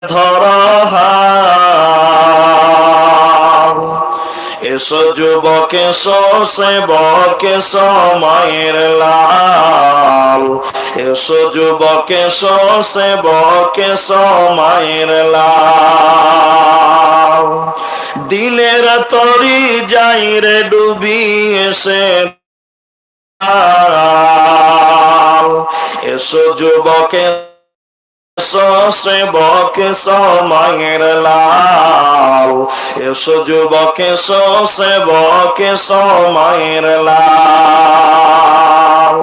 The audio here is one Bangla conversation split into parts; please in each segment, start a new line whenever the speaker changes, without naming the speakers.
ধরহাল এসো যুবক এসো সেবক এসো মায়ের লাল এসো যুবক এসো সেবক এসো মায়ের লাল দিনের তরি যাই রে ডুবি এসে এসো যুবক এসো সেবক এসো মায়ের লাল এসো যুবক এসো সেবক এসো মায়ের লাল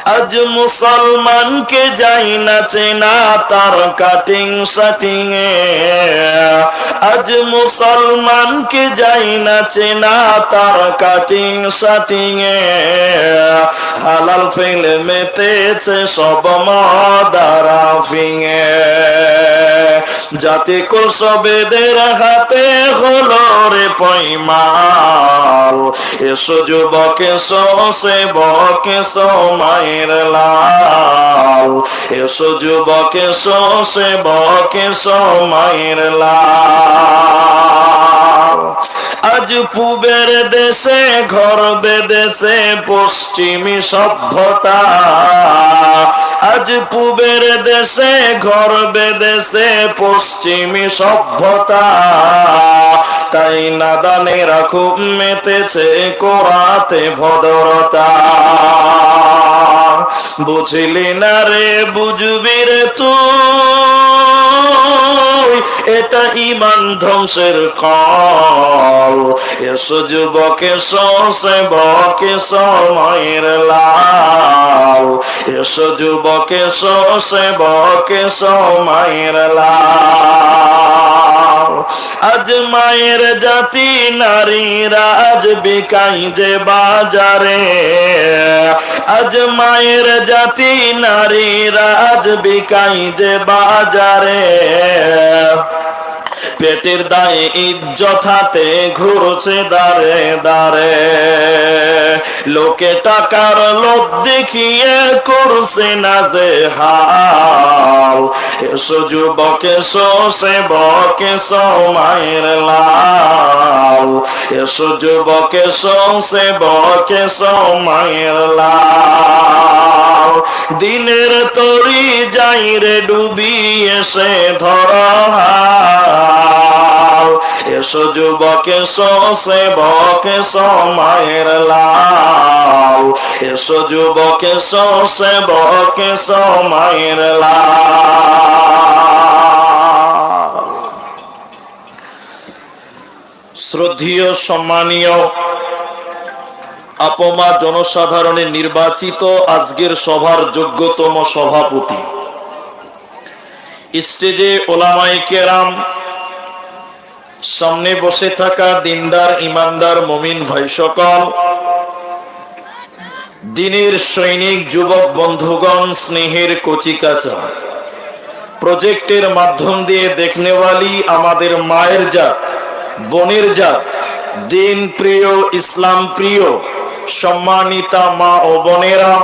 আজ মুসলমানকে যাই না চেনা তার কাটিং শাটিং এ আজ মুসলমানকে যাই না চেনা তার কাটিং শাটিং এ হালাল ফেলে মেতেছে সব মদারা ফিঙে জাতি কুলসবেদের হাতে হলো রে পয়মাল এসো যুবক এসো সেবক এসো মায়ের লাল এসো যুবক এসো সেবক এসো মায়ের লাল আজ পূবের দেশে ঘর বেঁধেছে পশ্চিমী সভ্যতা আজ পূবের দেশে ঘর বেঁধেছে পশ্চিমী সভ্যতা তাই নাদানেরা খুব মেতেছে কোরাতে ভদ্রতা বুঝলি না রে বুঝবি রে তুই এটা ঈমান ধ্বংসের কল এসো যুবক এসো সেবক এসো মায়ের লাল এসো যুবক এসো সেবক এসো মায়ের লাল আজ মায়ের জাতি নারীরা আজ বিকাই যে বাজারে আজ মায়ের জাতি নারীরা আজ বিকাই যে বাজারে পেটের দায়ে ইজ্জত হাতে ঘুরছে দাঁড়ে দাঁড়ে লোকে টাকার লোভ দেখিয়ে করছে না যে হাল এসো যুবক এসো সেবক এসো মায়ের লাল এসো যুবক এসো সেবক এসো মায়ের লাল দিনের তরি যাই রে ডুবি এসে ধরহাল এসো যুবক এসো সেবক এসো মায়ের লাল এসো যুবক এসো সেবক এসো মায়ের লাল শ্রদ্ধেয় সম্মানীয় আপমা জনসাধারণের নির্বাচিত আজকের সভার যোগ্যতম সভাপতি স্টেজে ওলামায়ে কেরাম সামনে বসে থাকা দিনদার ইমানদার মুমিন ভাই সকল দিনের সৈনিক যুবক বন্ধুগণ স্নেহের কচিকাচা প্রজেক্টের মাধ্যম দিয়ে দেখনেওয়ালি আমাদের মায়ের জাত বোনের জাত দিন প্রিয় ইসলাম প্রিয় সম্মানিতা মা ও বোনেরা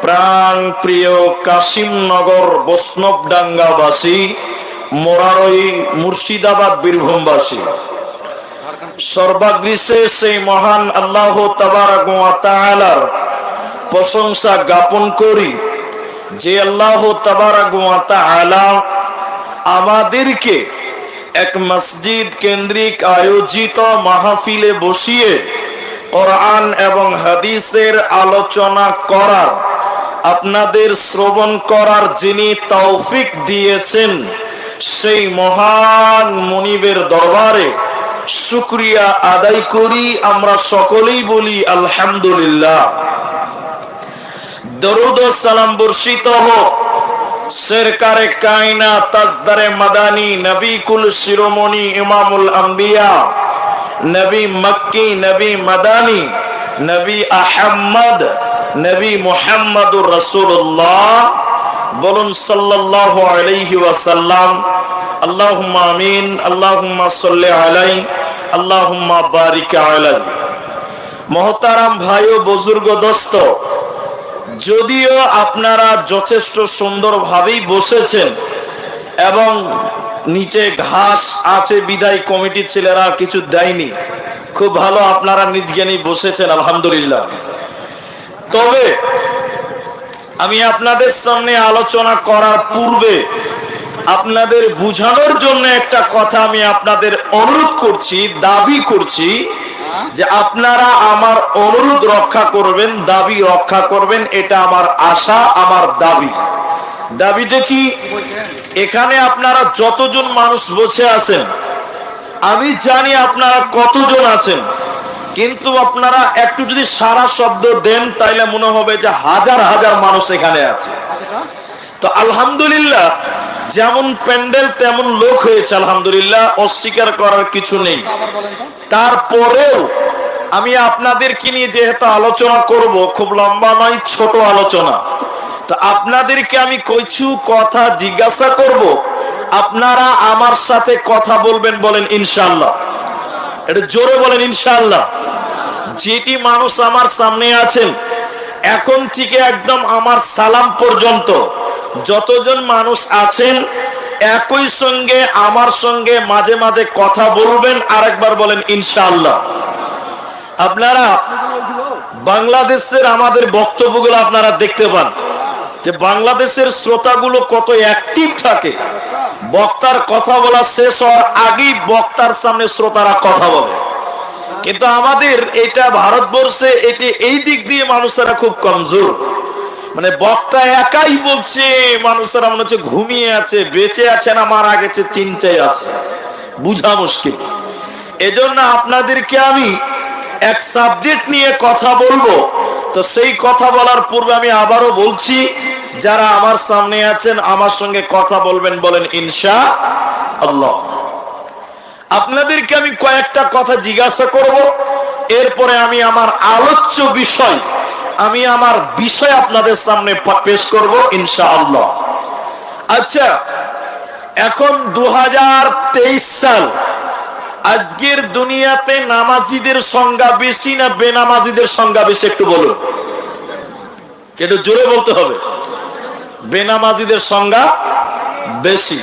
প্রাণ প্রিয় কাশিমনগর বৈষ্ণবডাঙ্গাবাসী মোরারই মুর্শিদাবাদ বীরভূমবাসী সর্বাগ্রিসে সেই মহান আল্লাহ তাবারক ওয়া তাআলার প্রশংসা জ্ঞাপন করি যে আল্লাহ তাবারক ওয়া তাআলা আমাদেরকে এক মসজিদ কেন্দ্রিক আয়োজিত মাহফিলে বসিয়ে কোরআন এবং হাদিসের আলোচনা করার আপনাদের শ্রবণ করার যিনি তৌফিক দিয়েছেন সেই মহান মুনিবের দরবারে শুকরিয়া আদায় করি আমরা সকলেই বলি আলহামদুলিল্লাহ দরুদ ও সালাম বর্ষিত হোক সরকারে কায়নাত তাজদারে মাদানী নবী কুল শিরোমণি ইমামুল আম্বিয়া নবী মক্কি নবী মাদানী নবী আহমদ নবী মুহাম্মদুর রাসূলুল্লাহ বলুন সাল্লাল্লাহু আলাইহি ওয়াসাল্লাম আল্লাহুম্মা আমিন আল্লাহুম্মা সাল্লি আলাইহি আল্লাহুম্মা বারিক আলাইহি মুহতারাম ভাই ও বুজুর্গ দোস্ত যদিও আপনারা যথেষ্ট সুন্দরভাবেই বসেছেন এবং নিচে ঘাস আছে বিদায় কমিটির ছেলেরা কিছু দেয়নি। খুব ভালো, আপনারা নিজ জ্ঞানী বসেছেন, আলহামদুলিল্লাহ। তবে আমি আপনাদের সামনে আলোচনা করার পূর্বে আপনাদের বুঝানোর জন্য একটা কথা আমি আপনাদের অনুরোধ করছি, দাবি করছি যে আপনারা আমার অনুরোধ রক্ষা করবেন, দাবি রক্ষা করবেন। এটা আমার আশা, আমার দাবি। দাবিটা কি? এখানে আপনারা যতজন মানুষ বসে আছেন, আমি জানি আপনারা কতজন আছেন, কিন্তু আপনারা একটু যদি সারা শব্দ দেন তাইলে মনে হবে যে হাজার হাজার মানুষ এখানে আছে। তো আলহামদুলিল্লাহ, যেমন প্যান্ডেল তেমন লোক হয়েছে, আলহামদুলিল্লাহ, অস্বীকার করার কিছু নেই। তারপরেও আমি আপনাদেরকে নিয়ে যেহেতু আলোচনা করব, খুব লম্বা নয়, ছোট আলোচনা, তো আপনাদেরকে আমি কিছু কথা জিজ্ঞাসা করব, আপনারা আমার সাথে কথা বলবেন। বলেন ইনশাআল্লাহ, এটা জোরে বলেন ইনশাআল্লাহ। যেটি মানুষ আমার সামনে আছেন, এখন থেকে একদম আমার সালাম পর্যন্ত যতজন মানুষ আছেন, একই সঙ্গে আমার সঙ্গে মাঝে মাঝে কথা বলবেন। আরেকবার বলেন ইনশাআল্লাহ। আপনারা বাংলাদেশের আমাদের বক্তব্যগুলো আপনারা দেখতে পান যে বাংলাদেশের শ্রোতাগুলো কত অ্যাক্টিভ থাকে। বক্তার কথা বলা শেষ হওয়ার আগেই বক্তার সামনে শ্রোতারা কথা বলে। কিন্তু আমাদের এটা ভারতবর্ষে এটি এই দিক দিয়ে মানুষেরা খুব কমজোর। মানে বক্তা একাই বলছে, মানুষেরা মনে হচ্ছে ঘুমিয়ে আছে, বেঁচে আছে না মারা গেছে, চিন্তায় আছে, বুঝা মুশকিল। এজন্য আপনাদেরকে আমি এক সাবজেক্ট নিয়ে কথা বলবো। তো সেই কথা বলার পূর্বে আমি আবারও বলছি, যারা আমার সামনে আছেন আমার সঙ্গে কথা বলবেন। বলেন ইনশাআল্লাহ। আপনাদেরকে আমি কয়েকটা কথা জিজ্ঞাসা করব, এরপরে আমি আমার আলোচ্য বিষয়, আমি আমার বিষয় আপনাদের সামনে পেশ করব ইনশাআল্লাহ। আচ্ছা, এখন 2023 সাল। আজকের দুনিয়াতে নামাজিদের সংখ্যা বেশি না বেনামাজিদের সংখ্যা বেশি? একটু বলুন, একটু জোরে বলতে হবে। বেনামাজিদের সংখ্যা বেশি।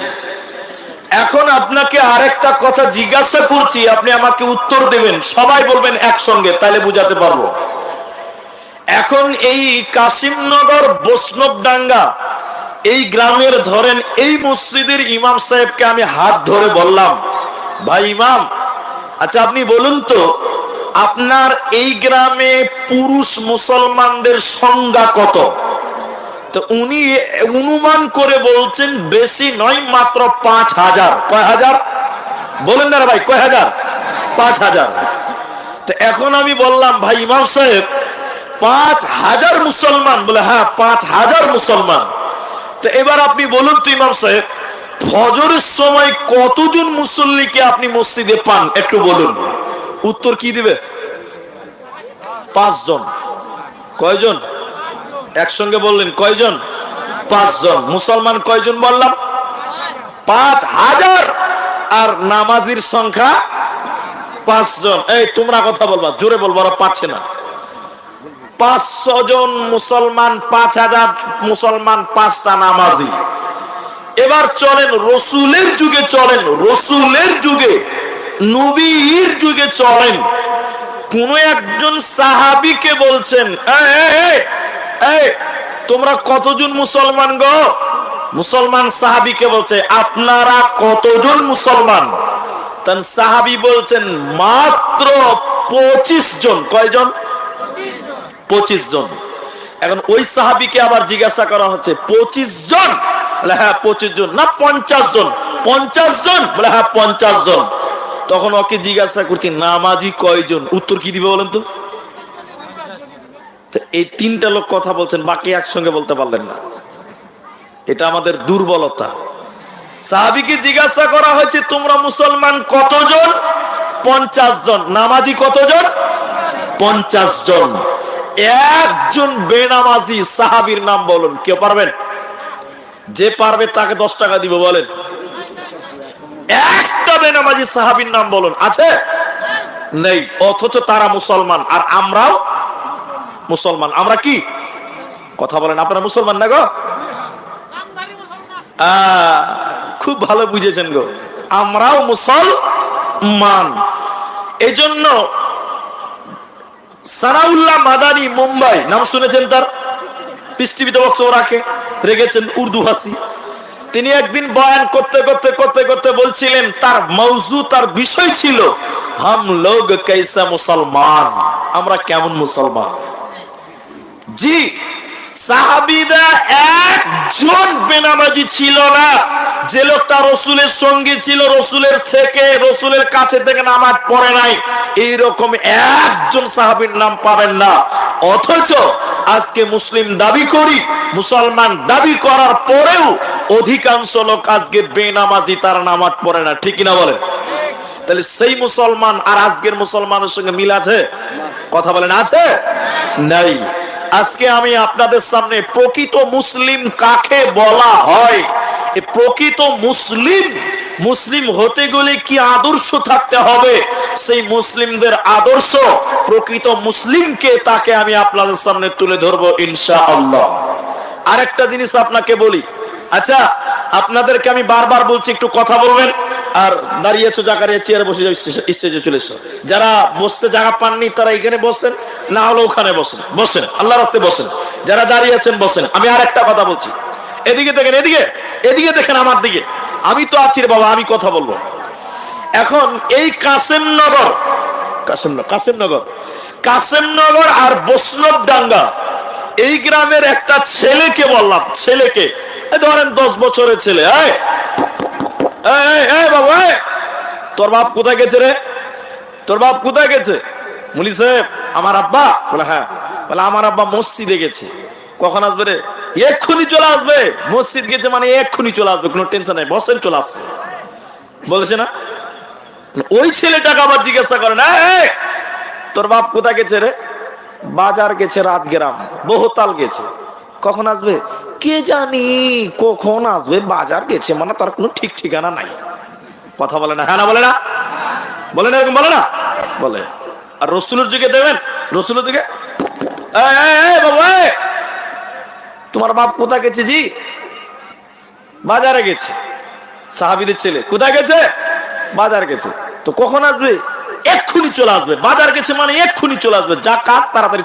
এখন আপনাকে আরেকটা কথা জিজ্ঞাসা করছি, আপনি আমাকে উত্তর দেবেন, সবাই বলবেন একসঙ্গে, তাহলে বুঝাতে পারবো। এখন এই কাশিমনগর বৈষ্ণবডাঙ্গা এই গ্রামের ধরেন এই মসজিদের ইমাম সাহেবকে আমি হাত ধরে বললাম, ভাই ইমাম, আচ্ছা আপনি বলুন তো, আপনার এই গ্রামে পুরুষ মুসলমানদের সংখ্যা কত? তো উনি অনুমান করে বলছেন বেশি নয়, মাত্র 5000। কয় হাজার বলেন না ভাই? কয় হাজার? 5000। তো এখন আমি বললাম, ভাই ইমাম সাহেব, 5000 মুসলমান? বলে হ্যাঁ, 5000 মুসলমান। তো এবার আপনি বলুন তো ইমাম সাহেব, ফজরের সময় কতজন মুসল্লিকে আপনি মসজিদে পান? একটু বলুন। উত্তর কি দিবে? 5 জন। কয়জন? একসঙ্গে বললেন কয়জন? 5 জন। মুসলমান কয়জন বললাম? 5000। আর নামাজির সংখ্যা 5 জন। এই তোমরা কথা বলবা, জোরে বলবো, ওরা পাচ্ছে না। 500 জন মুসলমান, 5000 মুসলমান, 5টা নামাজি। এবার চলেন রসুলের যুগে, চলেন রসুলের যুগে, নবীর যুগে চলেন। কোন একজন সাহাবীকে বলছেন, এই তোমরা কতজন মুসলমান গো? মুসলমান সাহাবীকে বলছে, আপনারা কতজন মুসলমান? তখন সাহাবী বলছেন মাত্র 25 জন। কয়জন? 25 জন। এখন ওই সাহাবীকে আবার জিজ্ঞাসা করা হচ্ছে, 25 জন? বলে হ্যাঁ 25 জন। না 50 জন? 50 জন? বলে হ্যাঁ 50 জন। তখন ওকে জিজ্ঞাসা করছি, নামাজি কয়জন? উত্তর কি দিবে বলেন তো? এই 3টা লোক কথা বলছেন, বাকি একসঙ্গে বলতে পারলেন না। এটা আমাদের দুর্বলতা। সাহাবীকে জিজ্ঞাসা করা হয়েছে, তোমরা মুসলমান কতজন? 50 জন। নামাজি কতজন? 50 জন। একজন বেনামাজি সাহাবীর নাম বলুন, কেউ পারবেন? যে পারবে তাকে 10 টাকা দিব। বলেন, একটা বেনামাজি সাহাবীর নাম বলুন, আছে? নেই। অথচ তারা মুসলমান আর আমরাও মুসলমান। আমরা কি কথা বলেন? আপনারা মুসলমান না গো? খুব ভালো বুঝেছেন গো, আমরাও মুসলমান। এজন্য সানাউল্লাহ মাদানী, মুম্বাই, নাম শুনেছেন তার? পিস টিভিতে বক্তব্য রেখেছেন, উর্দু ভাষী। তিনি একদিন বয়ান করতে করতে করতে করতে বলছিলেন, তার মৌজু, তার বিষয় ছিল হাম লোগ कैसा মুসলমান, আমরা কেমন মুসলমান। জি, সাহাবীরা একজন বেনামাজি ছিল না যে লোকটা রসুলের সঙ্গে ছিল, রসুলের কাছে থেকে নামাজ পড়ে নাই, এইরকম একজন সাহাবীর নাম পাবেন না। অথচ আজকে মুসলিম দাবি করি, মুসলমান দাবি করার পরেও অধিকাংশ লোক আজকে বেনামাজি, তারা নামাজ পড়ে না, ঠিক কিনা বলেন? তাহলে সেই মুসলমান আর আজকের মুসলমানের সঙ্গে মিল আছে? কথা বলেন, আছে? নাই। আজকে আমি আপনাদের সামনে প্রকৃত মুসলিম কাকে বলা হয়, প্রকৃত মুসলিম হতে গেলে কি আদর্শ থাকতে হবে, সেই মুসলিমদের আদর্শ, প্রকৃত মুসলিমকে, তাকে আমি আপনাদের সামনে তুলে ধরবো ইনশাআল্লাহ। আরেকটা জিনিস আপনাকে বলি, আচ্ছা আপনাদেরকে আমি বারবার বলছি একটু কথা বলবেন, আর দাঁড়িয়েছো জাকারিয়া চেয়ারে বসে যাও, স্টেজে চলে এসো। যারা বসতে জায়গা পাননি তারা এখানে বসেন, না হলে ওখানে বসেন, আল্লাহর রাস্তায় বসেন। যারা দাঁড়িয়ে আছেন বসেন। আমি আর একটা কথা বলছি, এদিকে দেখেন, এদিকে দেখেন আমার দিকে, আমি তো আছি রে বাবা, আমি কথা বলবো। এখন এই কাসেমনগর আর বৈষ্ণবডাঙ্গা, এই গ্রামের একটা ছেলেকে বললাম, ছেলেকে, ধরেন 10 বছরের ছেলে, বাবু, তোর বাপ কোথায় গেছে রে? তোর বাপ কোথায় গেছে? মুলি সাহেব, আমার আব্বা? বলে হ্যাঁ। বলে আমার আব্বা মসজিদে গেছে। কখন আসবে রে? এক্ষুনি চলে আসবে। মসজিদ গেছে মানে এক্ষুনি চলে আসবে, কোনো টেনশন নাই, বসেন, চলে আসছে, বলেছে না? ওই ছেলেটাকে আবার জিজ্ঞাসা করে না, তোর বাপ কোথায় গেছে রে? বাজার গেছে, রাতগ্রাম, বহুতাল গেছে। কখন আসবে? কে জানি কখন আসবে, বাজার গেছে মানে তার কোনো ঠিক ঠিকানা নাই। কথা বলে না? হ্যাঁ না বলে না? বলে না? এরকম বলে না? বলে। আর রসুলের যুগে দেবেন, রসুলের যুগে, বাবা তোমার বাপ কোথায় গেছে? জি বাজারে গেছে। সাহাবীদের ছেলে কোথায় গেছে? বাজার গেছে। তো কখন আসবে? এক্ষুনি চলে আসবে। বাজার গেছে মানে এক্ষুনি চলে আসবে, যা কাজ তাড়াতাড়ি